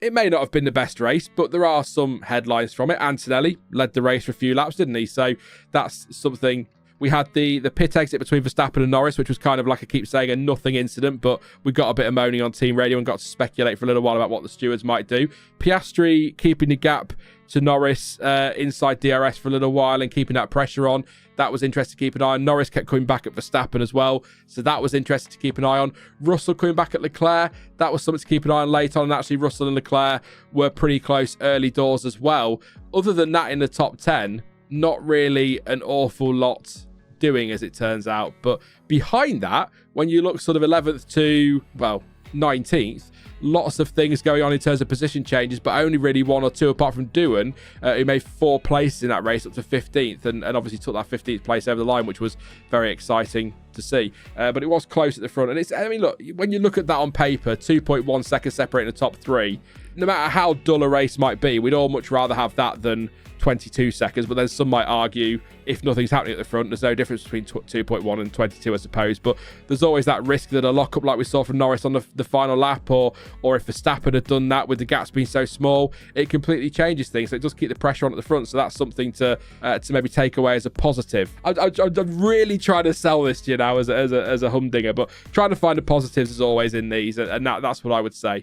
It may not have been the best race, but there are some headlines from it. Antonelli led the race for a few laps, didn't he? So that's something. We had the pit exit between Verstappen and Norris, which was kind of like I keep saying, a nothing incident, but we got a bit of moaning on team radio and got to speculate for a little while about what the stewards might do. Piastri keeping the gap to Norris inside DRS for a little while and keeping that pressure on. That was interesting to keep an eye on. Norris kept coming back at Verstappen as well, so that was interesting to keep an eye on. Russell coming back at Leclerc, that was something to keep an eye on late on, and actually Russell and Leclerc were pretty close early doors as well. Other than that, in the top 10, not really an awful lot doing, as it turns out. But behind that, when you look sort of 11th to, well, 19th, lots of things going on in terms of position changes, but only really one or two, apart from Doohan, who made 4 places in that race up to 15th, and obviously took that 15th place over the line, which was very exciting to see. But it was close at the front. And it's, I mean, look, when you look at that on paper, 2.1 seconds separating the top 3, no matter how dull a race might be, we'd all much rather have that than 22 seconds. But then some might argue, if nothing's happening at the front, there's no difference between 2.1 and 22, I suppose. But there's always that risk that a lockup like we saw from Norris on the final lap, or if Verstappen had done that with the gaps being so small, it completely changes things. So it does keep the pressure on at the front. So that's something to maybe take away as a positive. I'm really trying to sell this to you now as a humdinger, but trying to find the positives as always in these, and that's what I would say.